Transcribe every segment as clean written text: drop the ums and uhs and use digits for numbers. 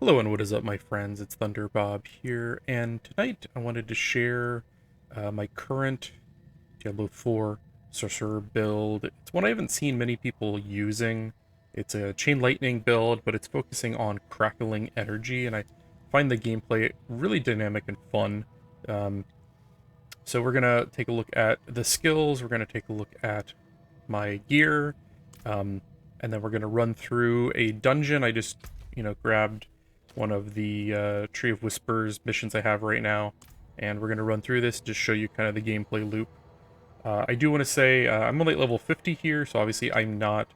Hello and what is up, my friends? It's Thunder Bob here, and tonight I wanted to share my current Diablo 4 sorcerer build. It's one I haven't seen many people using. It's a chain lightning build, but it's focusing on crackling energy, and I find the gameplay really dynamic and fun. Um, so we're gonna take a look at the skills. We're gonna take a look at my gear, um, and then we're gonna run through a dungeon. I just, grabbed one of the Tree of Whispers missions I have right now, and we're gonna run through this to show you kind of the gameplay loop. I do want to say I'm only at level 50 here, so obviously I'm not,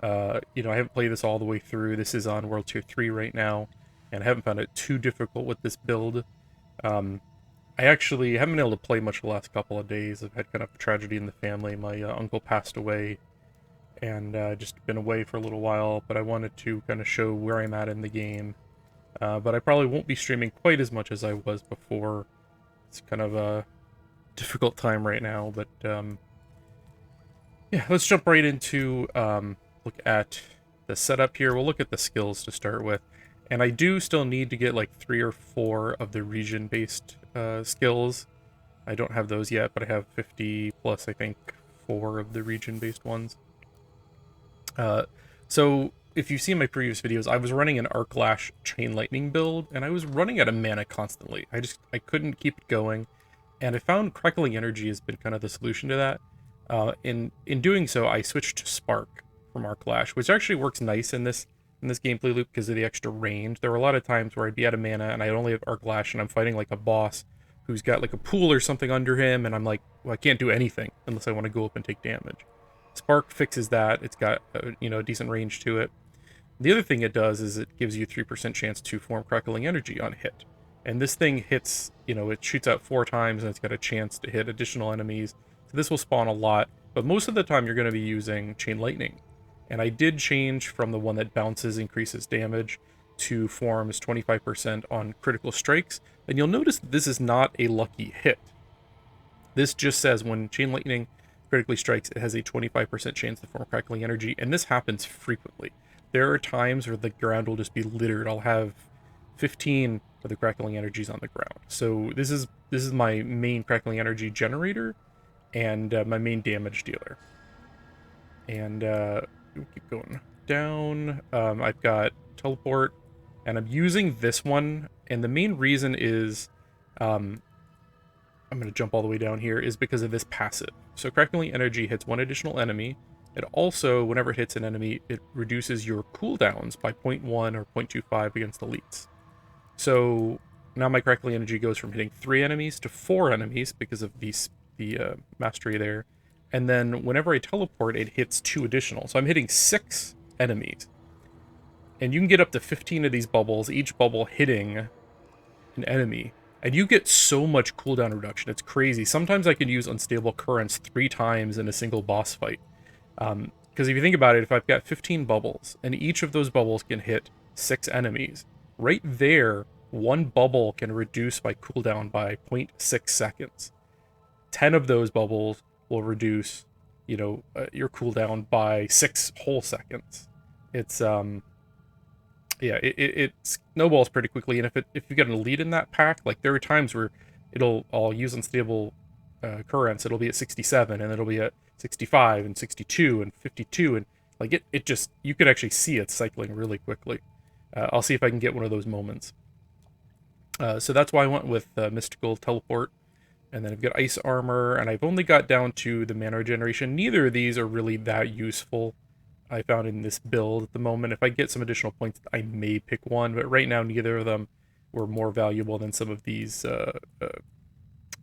I haven't played this all the way through. This is on World Tier 3 right now, and I haven't found it too difficult with this build. Um, I actually haven't been able to play much the last couple of days. I've had kind of a tragedy in the family. My uncle passed away, and just been away for a little while, but I wanted to kind of show where I'm at in the game. But I probably won't be streaming quite as much as I was before. It's kind of a difficult time right now, but yeah, let's jump right into look at the setup here. We'll look at the skills to start with. And I do still need to get like 3 or 4 of the region-based skills. I don't have those yet, but I have 50 plus, I think, 4 of the region-based ones. So if you've seen my previous videos, I was running an Arc Lash Chain Lightning build, and I was running out of mana constantly. I couldn't keep it going, and I found Crackling Energy has been kind of the solution to that. In doing so, I switched to Spark from Arc Lash, which actually works nice in this gameplay loop because of the extra range. There were a lot of times where I'd be out of mana and I only have Arc Lash, and I'm fighting like a boss who's got like a pool or something under him, and I'm like, well, I can't do anything unless I want to go up and take damage. Spark fixes that. It's got a decent range to it. The other thing it does is it gives you 3% chance to form Crackling Energy on hit. And this thing hits, it shoots out 4 times, and it's got a chance to hit additional enemies. So this will spawn a lot, but most of the time you're going to be using Chain Lightning. And I did change from the one that bounces, increases damage, to forms 25% on critical strikes. And you'll notice that this is not a lucky hit. This just says when Chain Lightning critically strikes, it has a 25% chance to form Crackling Energy, and this happens frequently. There are times where the ground will just be littered. I'll have 15 of the Crackling Energies on the ground. So this is my main Crackling Energy generator and my main damage dealer. And we'll keep going down. I've got Teleport, and I'm using this one, and the main reason is I'm going to jump all the way down here, is because of this passive. So Crackling Energy hits 1 additional enemy. It also, whenever it hits an enemy, it reduces your cooldowns by 0.1 or 0.25 against elites. So now my Crackling Energy goes from hitting 3 enemies to 4 enemies because of the mastery there. And then whenever I teleport, it hits 2 additional. So I'm hitting 6 enemies. And you can get up to 15 of these bubbles, each bubble hitting an enemy. And you get so much cooldown reduction. It's crazy. Sometimes I can use Unstable Currents 3 times in a single boss fight. Because if you think about it, if I've got 15 bubbles, and each of those bubbles can hit 6 enemies, right there, 1 bubble can reduce my cooldown by 0.6 seconds. 10 of those bubbles will reduce, your cooldown by 6 whole seconds. It's, yeah, it snowballs pretty quickly, and if you get an elite in that pack, like there are times where I'll use Unstable Currents, it'll be at 67, and it'll be at 65 and 62 and 52, and like it just, you could actually see it cycling really quickly. I'll see if I can get one of those moments. So that's why I went with Mystical Teleport, and then I've got Ice Armor, and I've only got down to the mana regeneration. Neither of these are really that useful, I found, in this build at the moment. If I get some additional points, I may pick one, but right now neither of them were more valuable than some of these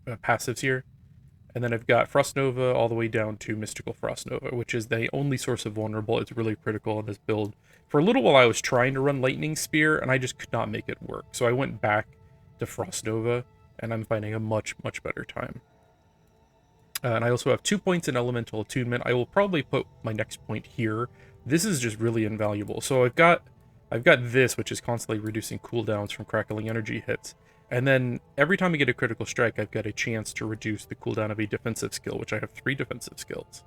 passives here. And then I've got Frost Nova all the way down to Mystical Frost Nova, which is the only source of vulnerable. It's really critical in this build. For a little while I was trying to run Lightning Spear, and I just could not make it work. So I went back to Frost Nova, and I'm finding a much, much better time. And I also have 2 points in Elemental Attunement. I will probably put my next point here. This is just really invaluable. So I've got this, which is constantly reducing cooldowns from Crackling Energy hits. And then every time I get a critical strike, I've got a chance to reduce the cooldown of a defensive skill, which I have 3 defensive skills.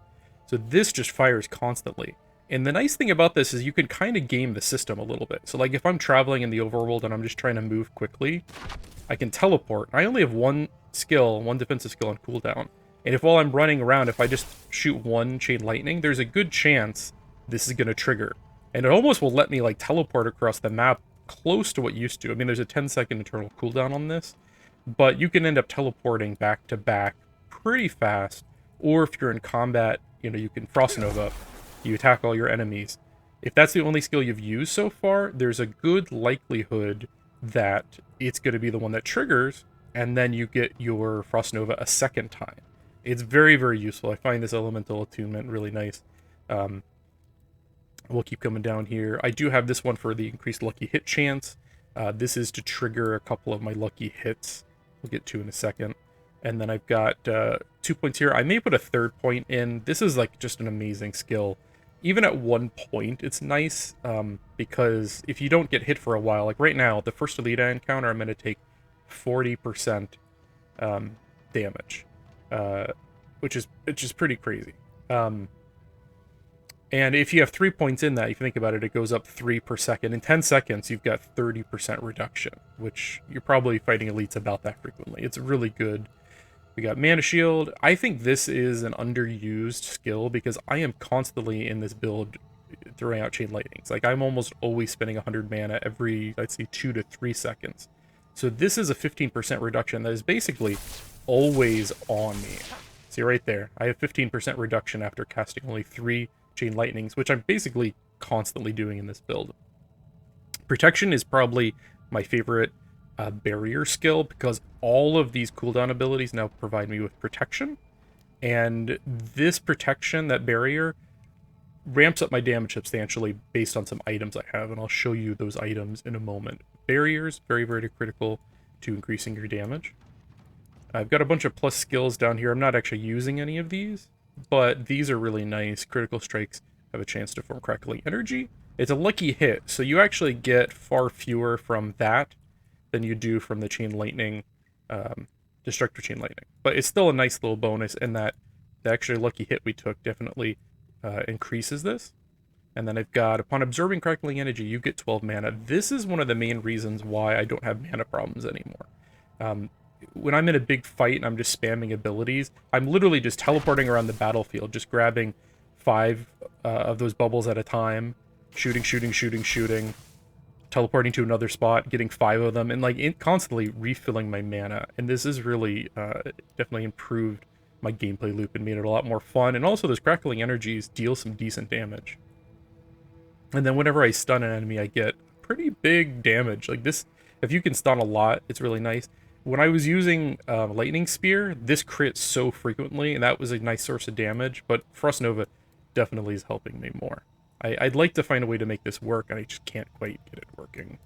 So this just fires constantly. And the nice thing about this is you can kind of game the system a little bit. So like if I'm traveling in the overworld and I'm just trying to move quickly, I can teleport. I only have one skill, one defensive skill on cooldown. And if while I'm running around, if I just shoot one chain lightning, there's a good chance this is going to trigger. And it almost will let me like teleport across the map close to what used to. I mean, there's a 10-second internal cooldown on this, but you can end up teleporting back to back pretty fast. Or if you're in combat, you can Frost Nova, you attack all your enemies. If that's the only skill you've used so far, there's a good likelihood that it's going to be the one that triggers, and then you get your Frost Nova a second time. It's very, very useful. I find this elemental attunement really nice. We'll keep coming down here. I do have this one for the increased lucky hit chance. This is to trigger a couple of my lucky hits. We'll get to in a second. And then I've got 2 points here. I may put a third point in. This is like just an amazing skill. Even at 1 point, it's nice because if you don't get hit for a while, like right now, the first elite I encounter, I'm going to take 40% damage, which is pretty crazy. And if you have 3 points in that, if you think about it, it goes up 3 per second. In 10 seconds, you've got 30% reduction, which you're probably fighting elites about that frequently. It's really good. We got Mana Shield. I think this is an underused skill because I am constantly in this build throwing out Chain Lightnings. Like, I'm almost always spending 100 mana every, I'd say, 2 to 3 seconds. So this is a 15% reduction that is basically always on me. See right there, I have 15% reduction after casting only 3 Chain Lightnings, which I'm basically constantly doing in this build. Protection is probably my favorite barrier skill because all of these cooldown abilities now provide me with protection. And this protection, that barrier, ramps up my damage substantially based on some items I have, and I'll show you those items in a moment. Barriers, very, very critical to increasing your damage. I've got a bunch of plus skills down here. I'm not actually using any of these, but these are really nice. Critical strikes have a chance to form crackling energy. It's a lucky hit, so you actually get far fewer from that than you do from the chain lightning, destructive chain lightning. But it's still a nice little bonus, and that the actually lucky hit we took definitely increases this. And then I've got, upon absorbing crackling energy, you get 12 mana. This is one of the main reasons why I don't have mana problems anymore. When I'm in a big fight and I'm just spamming abilities, I'm literally just teleporting around the battlefield, just grabbing 5 of those bubbles at a time, shooting, teleporting to another spot, getting 5 of them, and like constantly refilling my mana. And this has really definitely improved my gameplay loop and made it a lot more fun. And also those crackling energies deal some decent damage. And then whenever I stun an enemy, I get pretty big damage. Like this, if you can stun a lot, it's really nice. When I was using Lightning Spear, this crits so frequently, and that was a nice source of damage, but Frost Nova definitely is helping me more. I'd like to find a way to make this work, and I just can't quite get it working.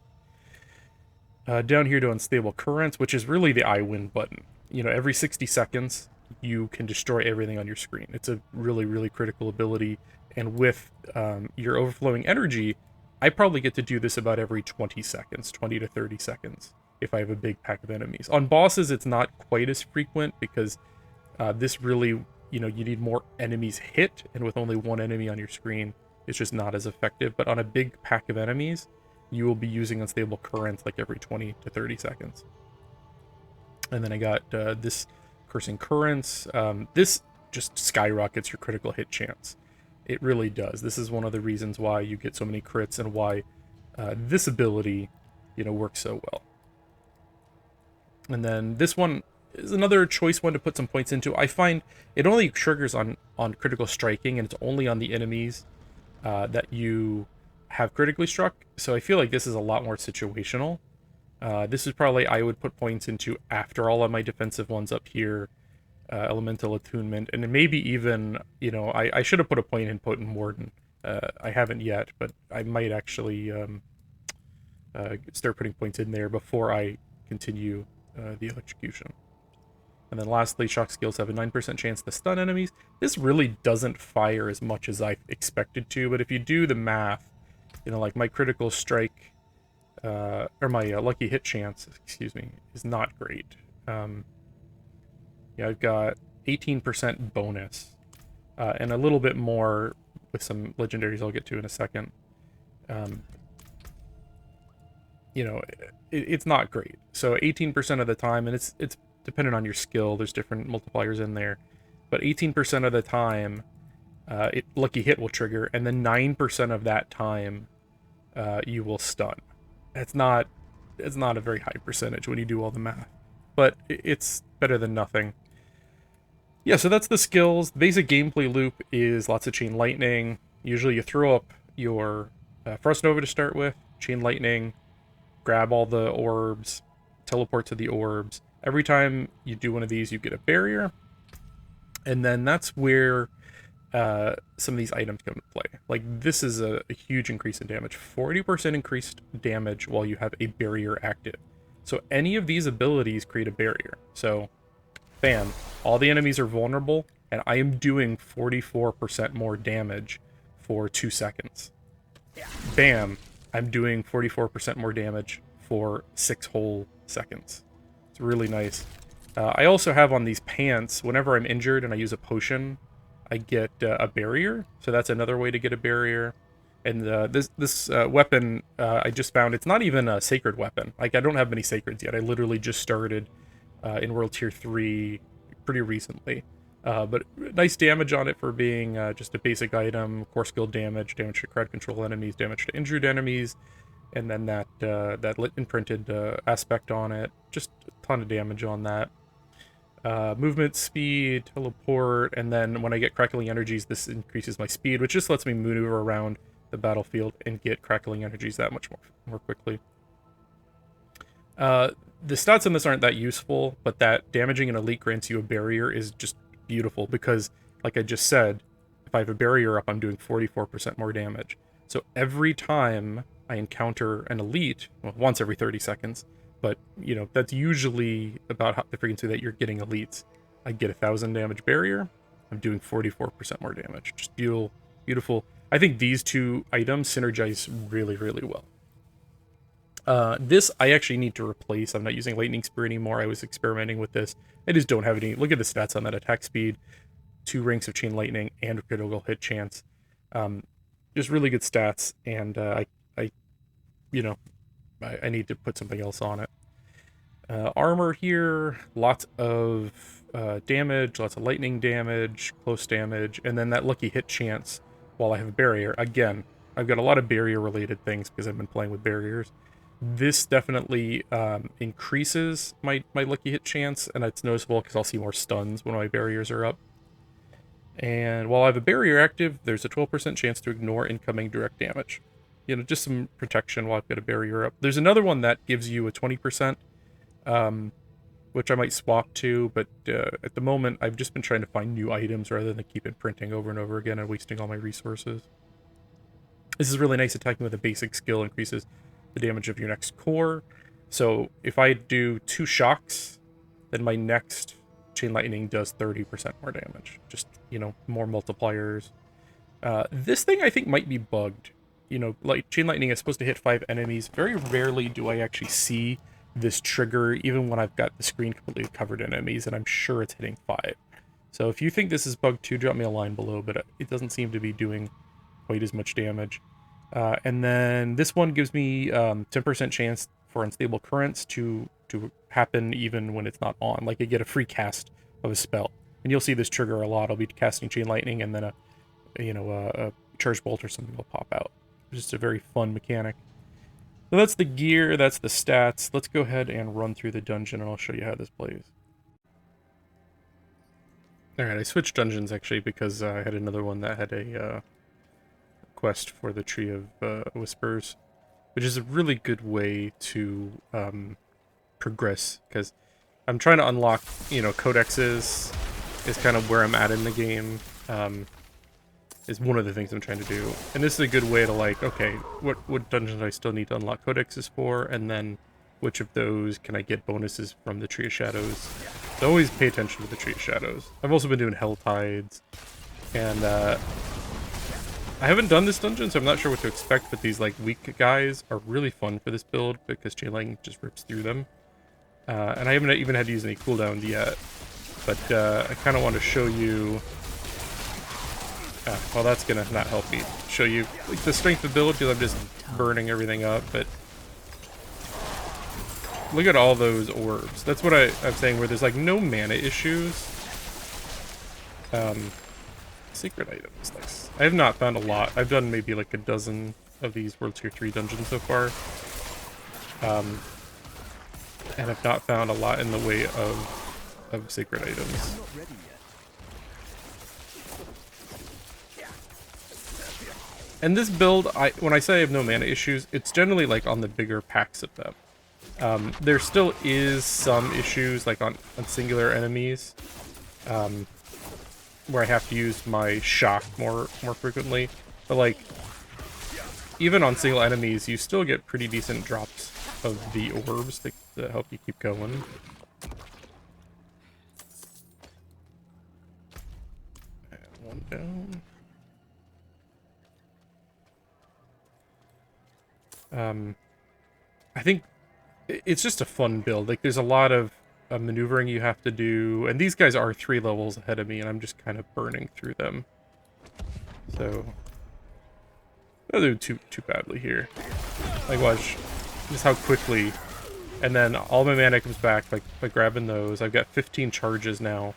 Down here to Unstable Currents, which is really the I win button. Every 60 seconds, you can destroy everything on your screen. It's a really, really critical ability, and with your overflowing energy, I probably get to do this about every 20 seconds, 20 to 30 seconds. If I have a big pack of enemies. On bosses, it's not quite as frequent because this really, you need more enemies hit, and with only one enemy on your screen, it's just not as effective. But on a big pack of enemies, you will be using Unstable Currents like every 20 to 30 seconds. And then I got this Cursing Currents. This just skyrockets your critical hit chance. It really does. This is one of the reasons why you get so many crits and why this ability, works so well. And then this one is another choice one to put some points into. I find it only triggers on critical striking, and it's only on the enemies that you have critically struck. So I feel like this is a lot more situational. This is probably I would put points into after all of my defensive ones up here. Elemental Attunement, and maybe even, I should have put a point in Potent Warden. I haven't yet, but I might actually start putting points in there before I continue the electrocution. And then lastly, shock skills have a 9% chance to stun enemies. This really doesn't fire as much as I expected to, but if you do the math, like my critical strike, or my lucky hit chance, is not great. Yeah, I've got 18% bonus, and a little bit more with some legendaries I'll get to in a second. You know, it's not great. So 18% of the time, and it's dependent on your skill, there's different multipliers in there, but 18% of the time, lucky hit will trigger, and then 9% of that time, you will stun. It's not a very high percentage when you do all the math, but it's better than nothing. Yeah, so that's the skills. The basic gameplay loop is lots of chain lightning. Usually you throw up your Frost Nova to start with, chain lightning, grab all the orbs, teleport to the orbs. Every time you do one of these, you get a barrier, and then that's where some of these items come into play. Like, this is a huge increase in damage. 40% increased damage while you have a barrier active. So any of these abilities create a barrier. So, bam, all the enemies are vulnerable, and I am doing 44% more damage for 2 seconds. Bam, I'm doing 44% more damage for 6 whole seconds. It's really nice. I also have on these pants, whenever I'm injured and I use a potion, I get a barrier. So that's another way to get a barrier. And this weapon I just found, it's not even a sacred weapon. Like, I don't have many sacreds yet. I literally just started in World Tier 3 pretty recently. But nice damage on it for being just a basic item. Core skill damage, damage to crowd control enemies, damage to injured enemies, and then that lit imprinted aspect on it. Just a ton of damage on that. Movement speed, teleport, and then when I get crackling energies, this increases my speed, which just lets me maneuver around the battlefield and get crackling energies that much more quickly. The stats on this aren't that useful, but that damaging an elite grants you a barrier is just beautiful, because, like I just said, if I have a barrier up, I'm doing 44% more damage. So every time I encounter an elite, well, once every 30 seconds, but, you know, that's usually about the frequency that you're getting elites. I get 1,000 damage barrier, I'm doing 44% more damage. Just beautiful. I think these two items synergize really, really well. This I actually need to replace. I'm not using Lightning Spear anymore. I was experimenting with this. I just don't have any. Look at the stats on that: attack speed, 2 ranks of chain lightning, and critical hit chance. Just really good stats, and I need to put something else on it. Armor here, lots of damage, lots of lightning damage, close damage, and then that lucky hit chance while I have a barrier. Again, I've got a lot of barrier-related things because I've been playing with barriers. This definitely increases my lucky hit chance, and it's noticeable because I'll see more stuns when my barriers are up. And while I have a barrier active, there's a 12% chance to ignore incoming direct damage. You know, just some protection while I've got a barrier up. There's another one that gives you a 20%, which I might swap to, but at the moment, I've just been trying to find new items rather than keep imprinting over and over again and wasting all my resources. This is really nice. Attacking with a basic skill increases the damage of your next core. So if I do 2 shocks, then my next chain lightning does 30% more damage. Just, you know, more multipliers. This thing I think might be bugged. You know, like, chain lightning is supposed to hit 5 enemies. Very rarely do I actually see this trigger, even when I've got the screen completely covered in enemies, and I'm sure it's hitting 5. So if you think this is bugged too, drop me a line below, but it doesn't seem to be doing quite as much damage. And then this one gives me 10% chance for unstable currents to happen even when it's not on. Like, I get a free cast of a spell, and you'll see this trigger a lot. I'll be casting chain lightning, and then a charge bolt or something will pop out. It's just a very fun mechanic. So that's the gear, that's the stats. Let's go ahead and run through the dungeon, and I'll show you how this plays. Alright, I switched dungeons actually because I had another one that had a quest for the Tree of Whispers, which is a really good way to progress, because I'm trying to unlock, codexes is kind of where I'm at in the game. Is one of the things I'm trying to do. And this is a good way to, like, okay, what dungeons do I still need to unlock codexes for, and then which of those can I get bonuses from the Tree of Shadows. So always pay attention to the Tree of Shadows. I've also been doing Hell Tides, and I haven't done this dungeon, so I'm not sure what to expect, but these, like, weak guys are really fun for this build, because chain lightning just rips through them. And I haven't even had to use any cooldowns yet, but I kind of want to show you Well, that's gonna not help me show you like the strength of build because I'm just burning everything up, but look at all those orbs. That's what I'm saying, where there's like no mana issues. Secret items, nice. I have not found a lot. I've done maybe like a dozen of these World Tier 3 dungeons so far. And I've not found a lot in the way of secret items. And this build, when I say I have no mana issues, it's generally like on the bigger packs of them. There still is some issues like on singular enemies, where I have to use my shock more frequently. But like, even on single enemies, you still get pretty decent drops of the orbs to help you keep going. And one down. I think it's just a fun build. Like, there's a lot of maneuvering you have to do, and these guys are 3 levels ahead of me, and I'm just kind of burning through them. So, I'll do too badly here. Like, watch just how quickly, and then all my mana comes back like by grabbing those. I've got 15 charges now.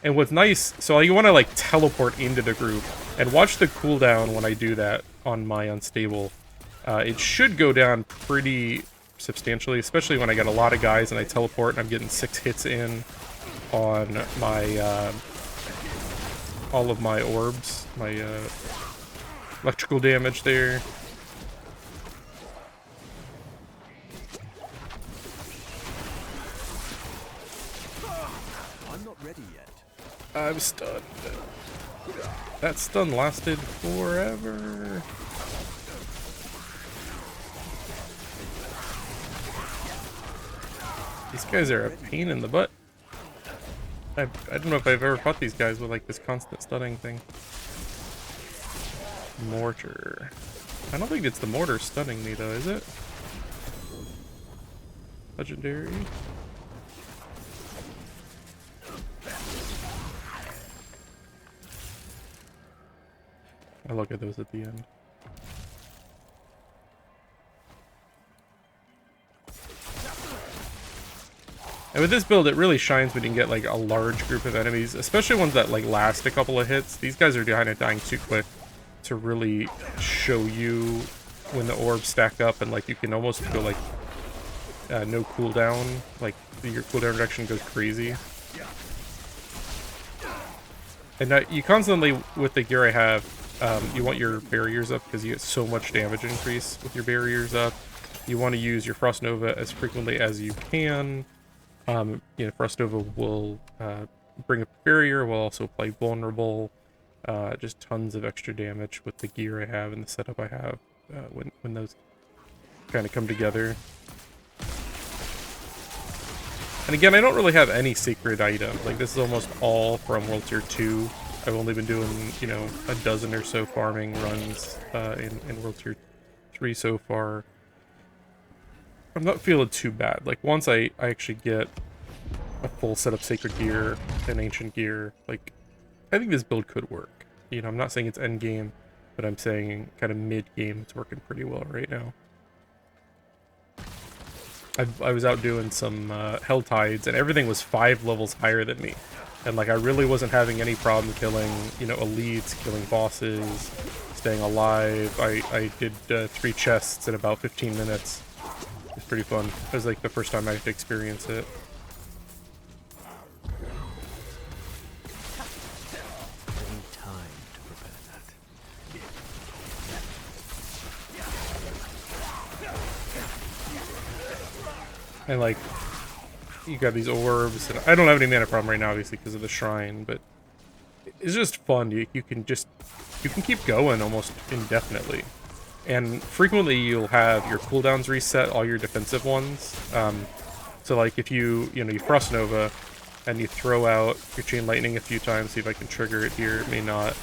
And what's nice, so you want to like teleport into the group, and watch the cooldown when I do that on my unstable. It should go down pretty substantially, especially when I get a lot of guys and I teleport and I'm getting 6 hits in on my all of my orbs, my electrical damage there. I'm not ready yet. I'm stunned. That stun lasted forever. These guys are a pain in the butt. I don't know if I've ever fought these guys with like this constant stunning thing. Mortar. I don't think it's the mortar stunning me though, is it? Legendary. I'll look at those at the end. And with this build, it really shines when you can get like a large group of enemies, especially ones that like last a couple of hits. These guys are kind of dying too quick to really show you when the orbs stack up, and like you can almost go like no cooldown, like your cooldown reduction goes crazy. And you constantly, with the gear I have, you want your barriers up because you get so much damage increase with your barriers up. You want to use your Frost Nova as frequently as you can. You know, Frost Nova will bring up a barrier, will also play vulnerable. Just tons of extra damage with the gear I have and the setup I have when those kind of come together. And again, I don't really have any secret items. Like, this is almost all from World Tier 2. I've only been doing, you know, a dozen or so farming runs in World Tier 3 so far. I'm not feeling too bad. Like, once I actually get a full set of sacred gear and ancient gear, like, I think this build could work. You know, I'm not saying it's end game, but I'm saying kind of mid game, it's working pretty well right now. I was out doing some Hell Tides, and everything was 5 levels higher than me. And, like, I really wasn't having any problem killing, you know, elites, killing bosses, staying alive. I did 3 chests in about 15 minutes. It was pretty fun. It was, like, the first time I had to experience it. And, like, you got these orbs, and I don't have any mana problem right now, obviously, because of the shrine, but it's just fun. You can keep going almost indefinitely. And frequently you'll have your cooldowns reset, all your defensive ones. So, like, if you Frost Nova, and you throw out your Chain Lightning a few times, see if I can trigger it here, it may not,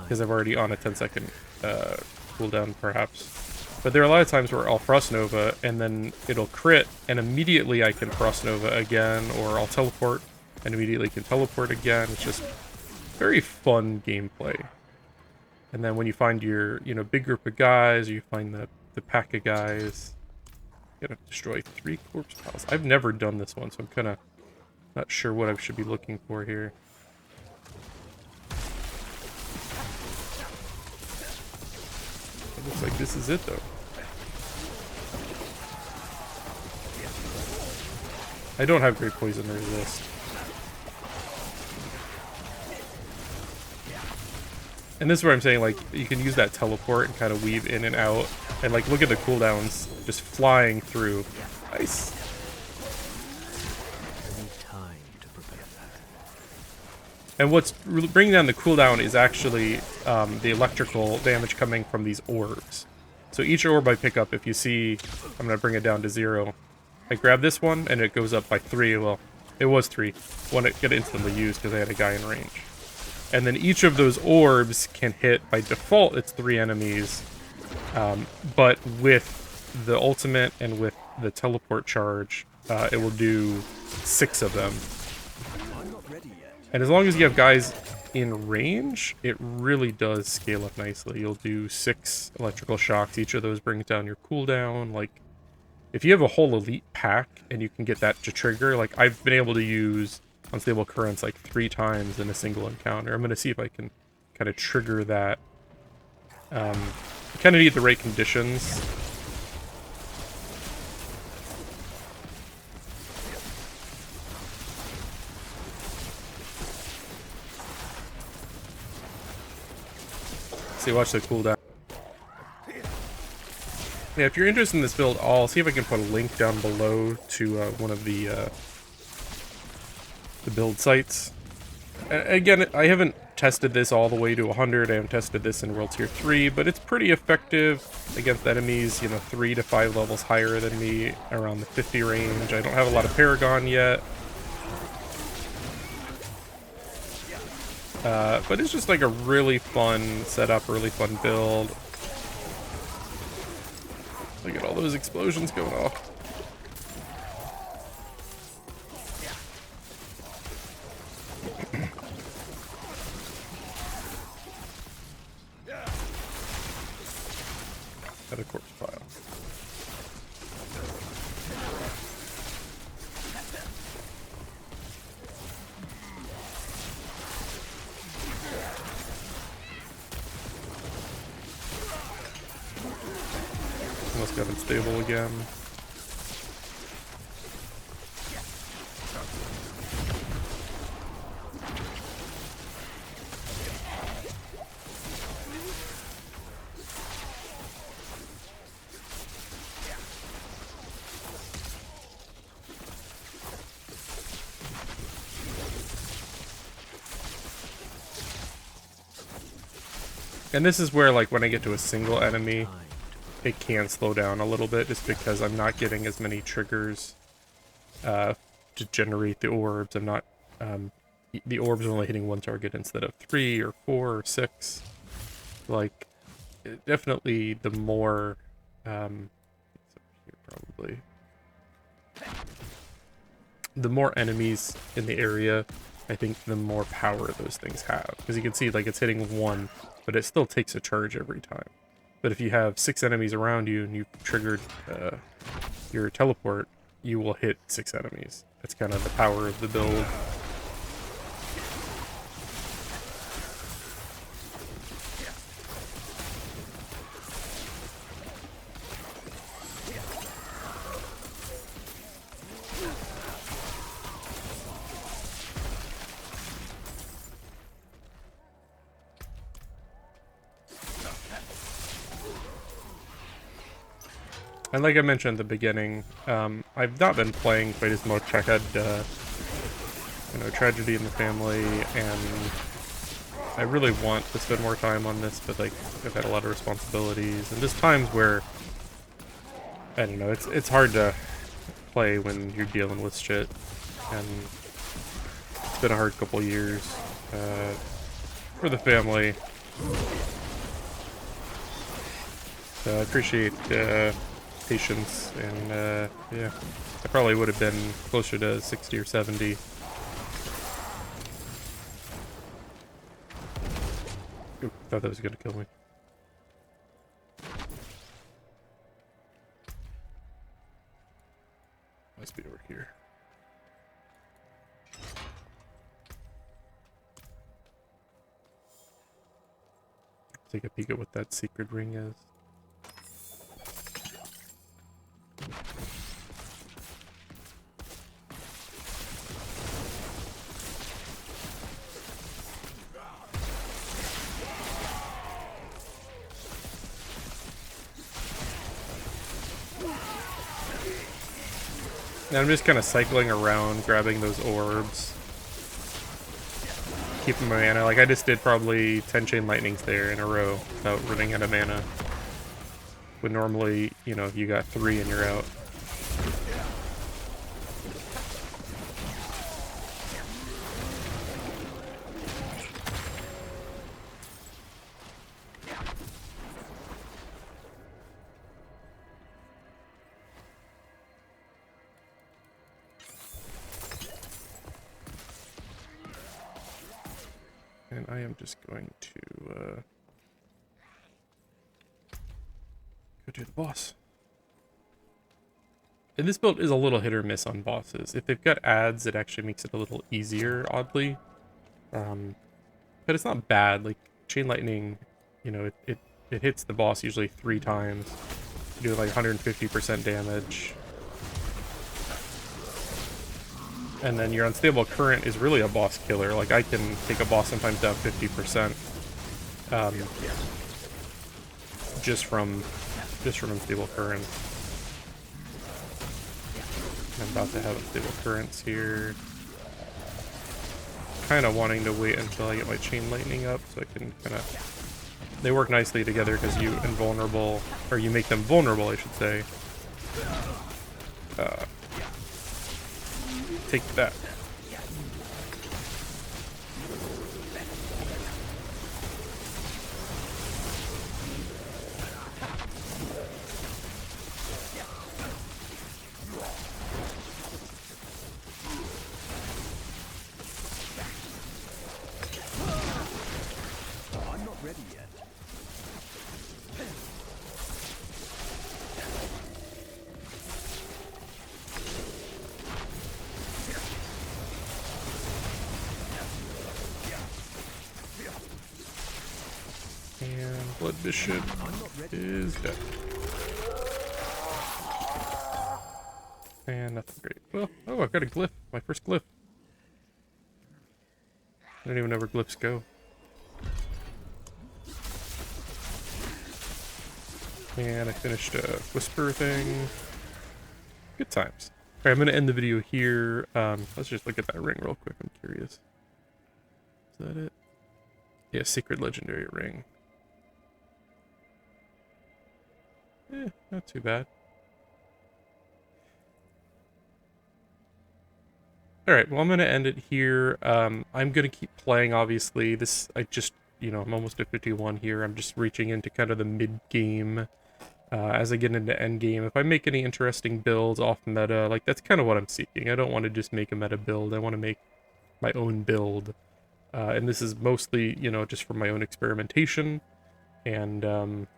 because I'm already on a 10-second cooldown, perhaps. But there are a lot of times where I'll Frost Nova, and then it'll crit, and immediately I can Frost Nova again, or I'll teleport, and immediately can teleport again. It's just very fun gameplay. And then when you find your, you know, big group of guys, or you find the pack of guys, you gotta destroy 3 corpse piles. I've never done this one, so I'm kind of not sure what I should be looking for here. It looks like this is it, though. I don't have great poison resist. And this is where I'm saying, like, you can use that teleport and kind of weave in and out. And, like, look at the cooldowns just flying through. Nice. And what's bringing down the cooldown is actually the electrical damage coming from these orbs. So each orb I pick up, if you see, I'm going to bring it down to 0. I grab this one, and it goes up by 3. Well, it was 3. One it got instantly used because I had a guy in range. And then each of those orbs can hit, by default, it's 3 enemies. But with the ultimate and with the teleport charge, it will do 6 of them. And as long as you have guys in range, it really does scale up nicely. You'll do 6 electrical shocks. Each of those brings down your cooldown. Like, if you have a whole elite pack and you can get that to trigger, like, I've been able to use unstable currents like 3 times in a single encounter. I'm going to see if I can kind of trigger that. You kind of need the right conditions. See, watch the cooldown. Yeah, if you're interested in this build, I'll see if I can put a link down below to one of the build sites. Again, I haven't tested this all the way to 100. I haven't tested this in World Tier 3, but it's pretty effective against enemies, you know, 3 to 5 levels higher than me, around the 50 range. I don't have a lot of Paragon yet. But it's just like a really fun setup, really fun build. Look at all those explosions going off. At a corpse pile. Almost got unstable again. And this is where, like, when I get to a single enemy, it can slow down a little bit, just because I'm not getting as many triggers to generate the orbs. I'm not, the orbs are only hitting 1 target instead of 3 or 4 or 6. Like, definitely the more, probably, the more enemies in the area, I think the more power those things have. Because you can see, like, it's hitting 1, but it still takes a charge every time. But if you have 6 enemies around you and you've triggered your teleport, you will hit 6 enemies. That's kind of the power of the build. And like I mentioned at the beginning, I've not been playing quite as much. I had, you know, tragedy in the family, and I really want to spend more time on this, but, like, I've had a lot of responsibilities, and there's times where, I don't know, it's hard to play when you're dealing with shit, and it's been a hard couple years for the family. So I appreciate patience, and yeah, I probably would have been closer to 60 or 70 Ooh, thought that was gonna kill me. Must be over here. Take a peek at what that secret ring is. And I'm just kind of cycling around, grabbing those orbs. Keeping my mana. Like, I just did probably 10 Chain Lightnings there in a row without running out of mana. But normally, you know, you got 3 and you're out. And I am just going to go do the boss. And this build is a little hit or miss on bosses. If they've got ads, it actually makes it a little easier, oddly. But it's not bad. Like, Chain Lightning, you know, it hits the boss usually 3 times. You do like 150% damage. And then your Unstable Current is really a boss killer. Like, I can take a boss sometimes down 50%. Just from Unstable Current. I'm about to have Unstable Currents here. Kind of wanting to wait until I get my Chain Lightning up so I can kind of... They work nicely together because you invulnerable, or you make them vulnerable, I should say. Take that. I'm not ready yet. And Blood Bishop is dead. And nothing great. Well, oh, I've got a glyph. My first glyph. I don't even know where glyphs go. And I finished a Whisper thing. Good times. Alright, I'm going to end the video here. Let's just look at that ring real quick. I'm curious. Is that it? Yeah, Secret Legendary Ring. Not too bad. Alright, well, I'm going to end it here. I'm going to keep playing, obviously. This, I'm almost at 51 here. I'm just reaching into kind of the mid-game as I get into endgame. If I make any interesting builds off meta, like, that's kind of what I'm seeking. I don't want to just make a meta build. I want to make my own build. And this is mostly, just for my own experimentation. And I'm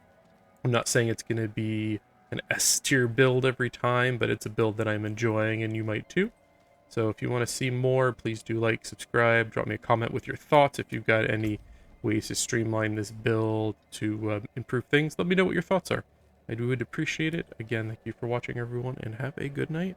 not saying it's going to be an S-tier build every time, but it's a build that I'm enjoying, and you might too. So if you want to see more, please do like, subscribe, drop me a comment with your thoughts. If you've got any ways to streamline this build to improve things, let me know what your thoughts are. I would appreciate it. Again, thank you for watching, everyone, and have a good night.